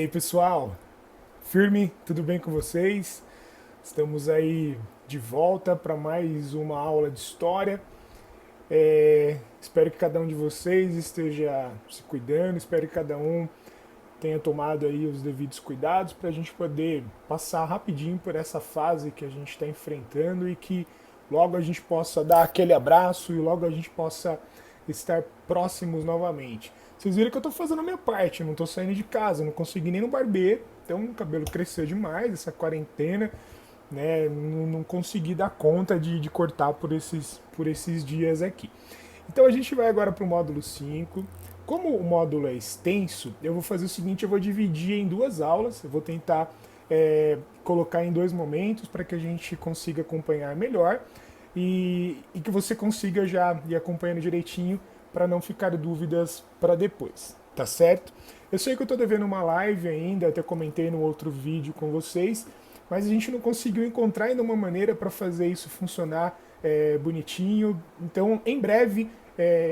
aí, pessoal? Firme? Tudo bem com vocês? Estamos aí de volta para mais uma aula de história. Espero que cada um de vocês esteja se cuidando, espero que cada um tenha tomado aí os devidos cuidados para a gente poder passar rapidinho por essa fase que a gente está enfrentando e que logo a gente possa dar aquele abraço e logo a gente possa estar próximos novamente. Vocês viram que eu estou fazendo a minha parte, não estou saindo de casa, não consegui nem no barbeiro, então o cabelo cresceu demais, essa quarentena, né? Não consegui dar conta de cortar por esses dias aqui. Então a gente vai agora para o módulo 5. Como o módulo é extenso, eu vou fazer o seguinte, eu vou dividir em duas aulas, eu vou tentar colocar em dois momentos para que a gente consiga acompanhar melhor e que você consiga já ir acompanhando direitinho para não ficar dúvidas para depois, tá certo? Eu sei que eu estou devendo uma live ainda, até comentei no outro vídeo com vocês, mas a gente não conseguiu encontrar ainda uma maneira para fazer isso funcionar bonitinho. Então, em breve,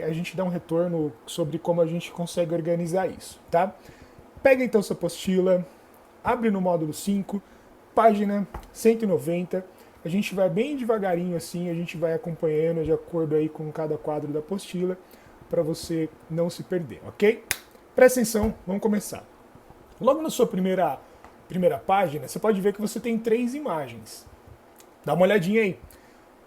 a gente dá um retorno sobre como a gente consegue organizar isso, tá? Pega então sua apostila, abre no módulo 5, página 190. A gente vai bem devagarinho assim, a gente vai acompanhando de acordo aí com cada quadro da apostila para você não se perder, ok? Presta atenção, vamos começar. Logo na sua primeira página, você pode ver que você tem três imagens. Dá uma olhadinha aí.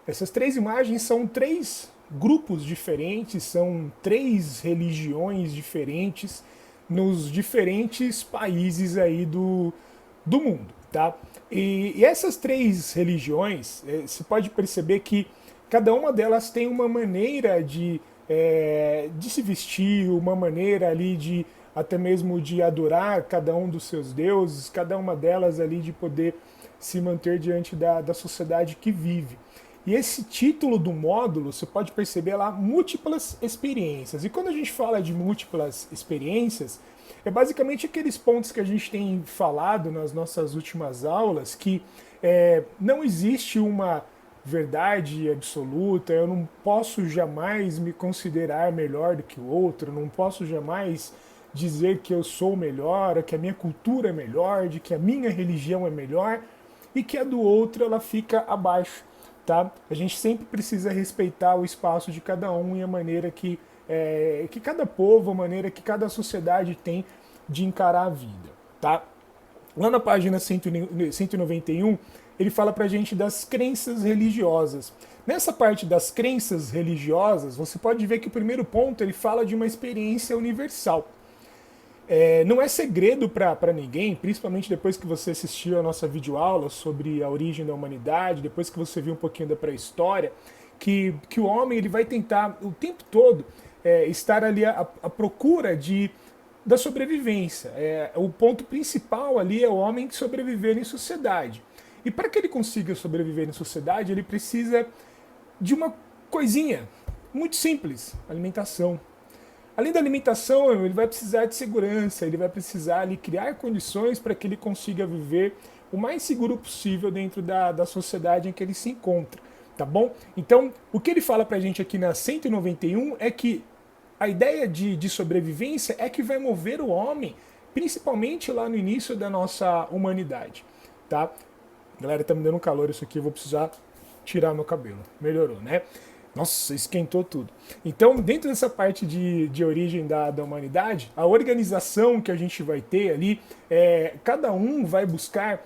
Essas três imagens são três grupos diferentes, são três religiões diferentes nos diferentes países aí do mundo, tá? E essas três religiões, você pode perceber que cada uma delas tem uma maneira de se vestir, uma maneira ali de até mesmo de adorar cada um dos seus deuses, cada uma delas ali de poder se manter diante da sociedade que vive. E esse título do módulo, você pode perceber lá, múltiplas experiências. E quando a gente fala de múltiplas experiências, é basicamente aqueles pontos que a gente tem falado nas nossas últimas aulas, que não existe uma verdade absoluta, eu não posso jamais me considerar melhor do que o outro, não posso jamais dizer que eu sou melhor, que a minha cultura é melhor, de que a minha religião é melhor e que a do outro ela fica abaixo. Tá? A gente sempre precisa respeitar o espaço de cada um e a maneira que cada povo, a maneira que cada sociedade tem de encarar a vida. Tá? Lá na página 191, ele fala pra gente das crenças religiosas. Nessa parte das crenças religiosas, você pode ver que o primeiro ponto ele fala de uma experiência universal. Não é segredo para ninguém, principalmente depois que você assistiu a nossa videoaula sobre a origem da humanidade, depois que você viu um pouquinho da pré-história, que o homem ele vai tentar o tempo todo estar ali à procura da sobrevivência. O ponto principal ali é o homem sobreviver em sociedade. E para que ele consiga sobreviver em sociedade, ele precisa de uma coisinha muito simples: alimentação. Além da alimentação, ele vai precisar de segurança, ele vai precisar ali, criar condições para que ele consiga viver o mais seguro possível dentro da sociedade em que ele se encontra, tá bom? Então, o que ele fala para a gente aqui na 191 é que a ideia de sobrevivência é que vai mover o homem, principalmente lá no início da nossa humanidade, tá? Galera, tá me dando calor isso aqui, eu vou precisar tirar meu cabelo. Melhorou, né? Nossa, esquentou tudo. Então, dentro dessa parte de origem da humanidade, a organização que a gente vai ter ali, cada um vai buscar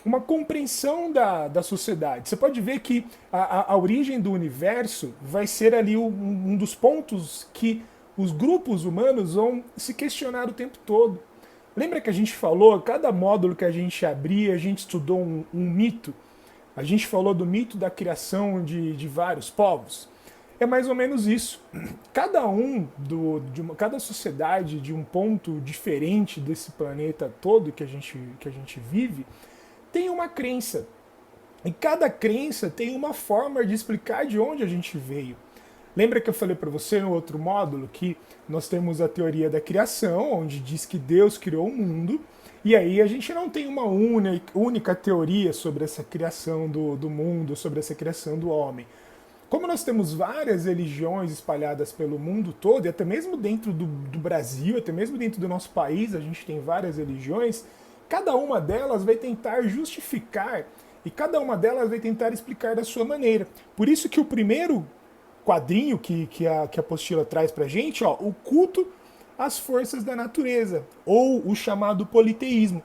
uma compreensão da sociedade. Você pode ver que a origem do universo vai ser ali um dos pontos que os grupos humanos vão se questionar o tempo todo. Lembra que a gente falou, cada módulo que a gente abria, a gente estudou um mito? A gente falou do mito da criação de vários povos. É mais ou menos isso. Cada cada sociedade de um ponto diferente desse planeta todo que a gente vive tem uma crença. E cada crença tem uma forma de explicar de onde a gente veio. Lembra que eu falei para você no outro módulo que nós temos a teoria da criação, onde diz que Deus criou o mundo, e aí a gente não tem uma única teoria sobre essa criação do mundo, sobre essa criação do homem. Como nós temos várias religiões espalhadas pelo mundo todo, e até mesmo dentro do Brasil, até mesmo dentro do nosso país, a gente tem várias religiões, cada uma delas vai tentar justificar e cada uma delas vai tentar explicar da sua maneira. Por isso que o primeiro quadrinho que a apostila traz pra gente, ó, o culto às forças da natureza, ou o chamado politeísmo.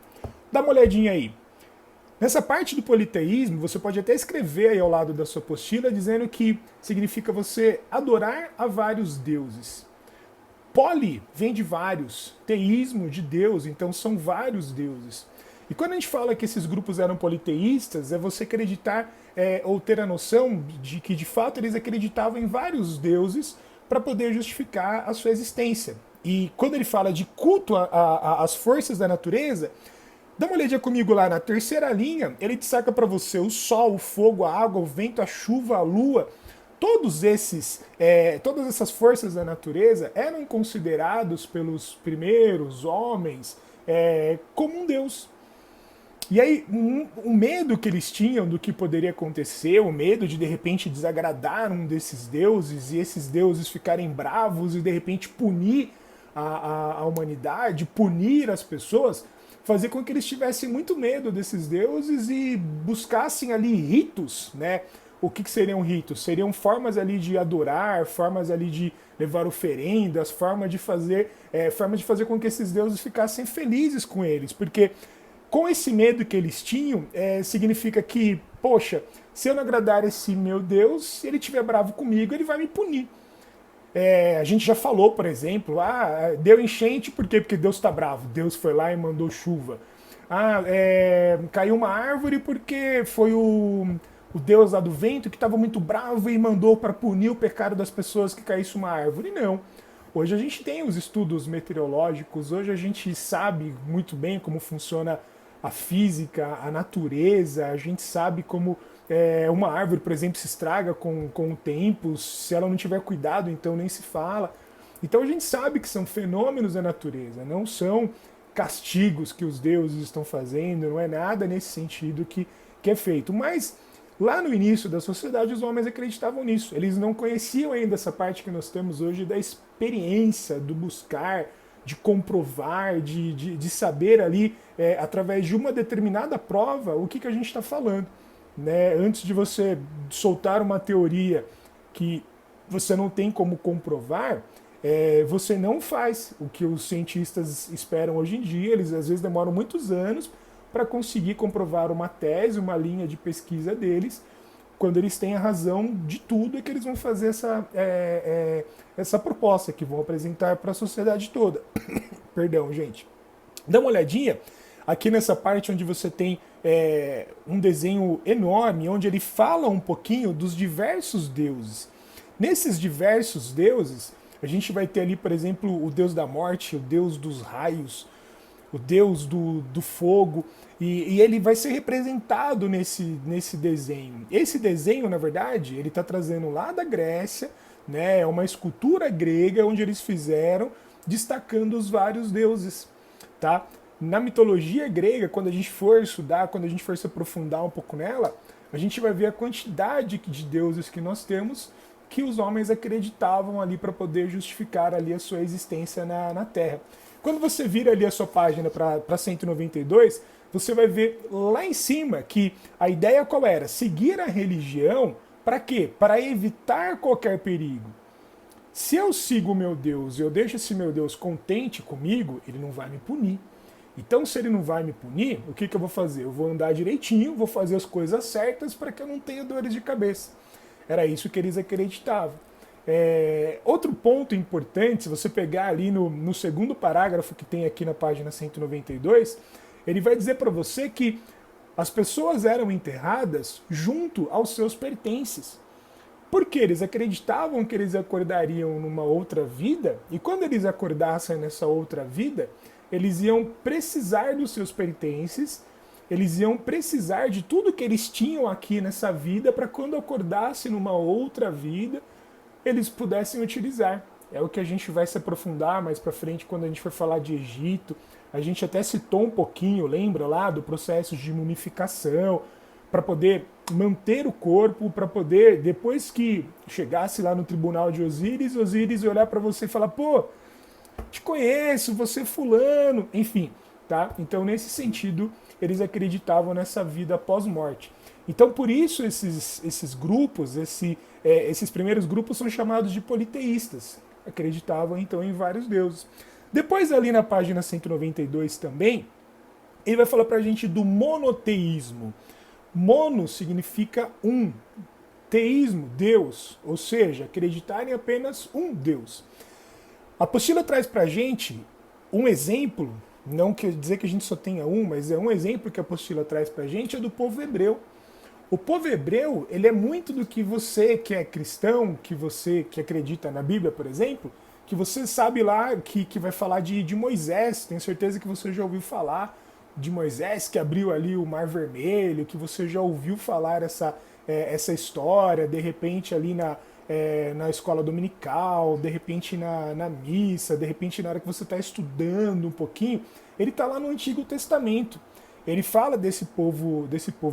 Dá uma olhadinha aí. Nessa parte do politeísmo, você pode até escrever aí ao lado da sua apostila dizendo que significa você adorar a vários deuses. Poli vem de vários, teísmo de Deus, então são vários deuses. E quando a gente fala que esses grupos eram politeístas, é você acreditar ou ter a noção de que de fato eles acreditavam em vários deuses para poder justificar a sua existência. E quando ele fala de culto às forças da natureza, dá uma olhadinha comigo lá na terceira linha, ele destaca para você o sol, o fogo, a água, o vento, a chuva, a lua. Todas essas forças da natureza eram considerados pelos primeiros homens como um deus. E aí, o medo que eles tinham do que poderia acontecer, o medo de repente desagradar um desses deuses e esses deuses ficarem bravos e de repente punir a humanidade, punir as pessoas, fazer com que eles tivessem muito medo desses deuses e buscassem ali ritos, né? O que seriam ritos? Seriam formas ali de adorar, formas ali de levar oferendas, formas de fazer com que esses deuses ficassem felizes com eles, porque com esse medo que eles tinham, significa que, poxa, se eu não agradar esse meu Deus, se ele estiver bravo comigo, ele vai me punir. A gente já falou, por exemplo, deu enchente, por quê? Porque Deus está bravo. Deus foi lá e mandou chuva. Caiu uma árvore porque foi o Deus lá do vento que estava muito bravo e mandou para punir o pecado das pessoas que caísse uma árvore. Não. Hoje a gente tem os estudos meteorológicos, hoje a gente sabe muito bem como funciona a física, a natureza, a gente sabe como uma árvore, por exemplo, se estraga com o tempo, se ela não tiver cuidado, então nem se fala. Então a gente sabe que são fenômenos da natureza, não são castigos que os deuses estão fazendo, não é nada nesse sentido que é feito. Mas lá no início da sociedade os homens acreditavam nisso, eles não conheciam ainda essa parte que nós temos hoje da experiência, do buscar, de comprovar, de saber ali, através de uma determinada prova, o que a gente está falando. Né? Antes de você soltar uma teoria que você não tem como comprovar, você não faz o que os cientistas esperam hoje em dia. Eles às vezes demoram muitos anos para conseguir comprovar uma tese, uma linha de pesquisa deles. Quando eles têm a razão de tudo, é que eles vão fazer essa proposta que vão apresentar para a sociedade toda. Perdão, gente. Dá uma olhadinha aqui nessa parte onde você tem um desenho enorme, onde ele fala um pouquinho dos diversos deuses. Nesses diversos deuses, a gente vai ter ali, por exemplo, o deus da morte, o deus dos raios, o deus do fogo, e ele vai ser representado nesse desenho. Esse desenho, na verdade, ele está trazendo lá da Grécia, né, é uma escultura grega onde eles fizeram, destacando os vários deuses. Tá? Na mitologia grega, quando a gente for estudar, quando a gente for se aprofundar um pouco nela, a gente vai ver a quantidade de deuses que nós temos, que os homens acreditavam ali para poder justificar ali a sua existência na Terra. Quando você vira ali a sua página para 192, você vai ver lá em cima que a ideia qual era? Seguir a religião para quê? Para evitar qualquer perigo. Se eu sigo o meu Deus e eu deixo esse meu Deus contente comigo, ele não vai me punir. Então, se ele não vai me punir, o que eu vou fazer? Eu vou andar direitinho, vou fazer as coisas certas para que eu não tenha dores de cabeça. Era isso que eles acreditavam. Outro ponto importante, se você pegar ali no segundo parágrafo que tem aqui na página 192, ele vai dizer para você que as pessoas eram enterradas junto aos seus pertences. Porque eles acreditavam que eles acordariam numa outra vida, e quando eles acordassem nessa outra vida, eles iam precisar dos seus pertences, eles iam precisar de tudo que eles tinham aqui nessa vida para quando acordassem numa outra vida, eles pudessem utilizar. É o que a gente vai se aprofundar mais para frente quando a gente for falar de Egito. A gente até citou um pouquinho, lembra lá, do processo de mumificação, para poder manter o corpo para poder, depois que chegasse lá no tribunal de Osíris, Osíris olhar para você e falar, pô, te conheço, você é fulano, enfim, tá? Então, nesse sentido, eles acreditavam nessa vida pós-morte. Então, por isso, esses grupos, esses primeiros grupos são chamados de politeístas. Acreditavam, então, em vários deuses. Depois, ali na página 192 também, ele vai falar para a gente do monoteísmo. Mono significa um. Teísmo, Deus. Ou seja, acreditar em apenas um Deus. A apostila traz para a gente um exemplo, não quer dizer que a gente só tenha um, mas é um exemplo que a apostila traz para a gente, é do povo hebreu. O povo hebreu, ele é muito do que você que é cristão, que você que acredita na Bíblia, por exemplo, que você sabe lá que vai falar de Moisés, tenho certeza que você já ouviu falar de Moisés, que abriu ali o Mar Vermelho, que você já ouviu falar essa história, de repente ali na escola dominical, de repente na missa, de repente na hora que você está estudando um pouquinho, ele está lá no Antigo Testamento. Ele fala desse povo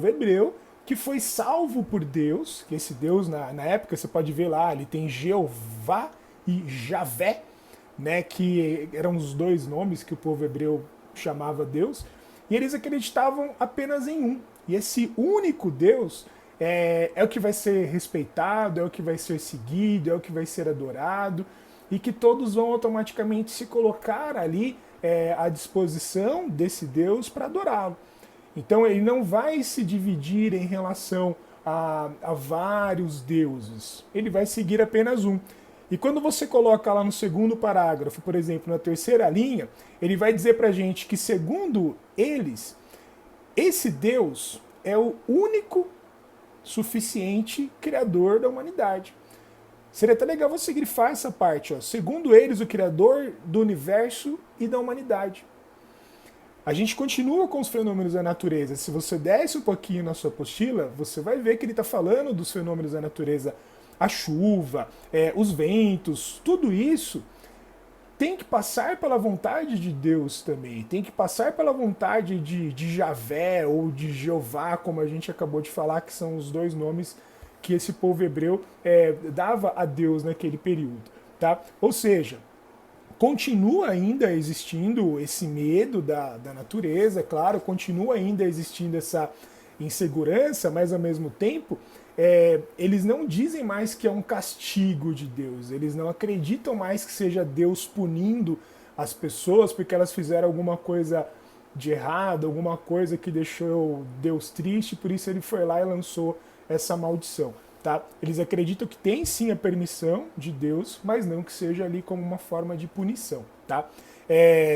hebreu, que foi salvo por Deus, que esse Deus, na época, você pode ver lá, ele tem Jeová e Javé, né, que eram os dois nomes que o povo hebreu chamava Deus, e eles acreditavam apenas em um. E esse único Deus é o que vai ser respeitado, é o que vai ser seguido, é o que vai ser adorado, e que todos vão automaticamente se colocar ali à disposição desse Deus para adorá-lo. Então ele não vai se dividir em relação a vários deuses, ele vai seguir apenas um. E quando você coloca lá no segundo parágrafo, por exemplo, na terceira linha, ele vai dizer para a gente que, segundo eles, esse Deus é o único suficiente criador da humanidade. Seria até legal você grifar essa parte, ó. Segundo eles, o criador do universo e da humanidade. A gente continua com os fenômenos da natureza. Se você desce um pouquinho na sua apostila, você vai ver que ele está falando dos fenômenos da natureza. A chuva, os ventos, tudo isso tem que passar pela vontade de Deus também. Tem que passar pela vontade de Javé ou de Jeová, como a gente acabou de falar, que são os dois nomes que esse povo hebreu dava a Deus naquele período. Tá? Ou seja, continua ainda existindo esse medo da natureza, claro, continua ainda existindo essa insegurança, mas ao mesmo tempo eles não dizem mais que é um castigo de Deus, eles não acreditam mais que seja Deus punindo as pessoas porque elas fizeram alguma coisa de errado, alguma coisa que deixou Deus triste, por isso ele foi lá e lançou essa maldição. Tá? Eles acreditam que tem sim a permissão de Deus, mas não que seja ali como uma forma de punição. Tá?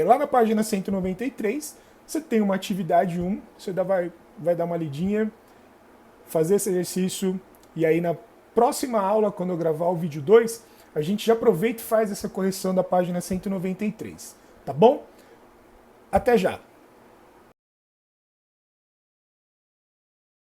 Lá na página 193, você tem uma atividade 1, você vai dar uma lidinha, fazer esse exercício, e aí na próxima aula, quando eu gravar o vídeo 2, a gente já aproveita e faz essa correção da página 193. Tá bom? Até já!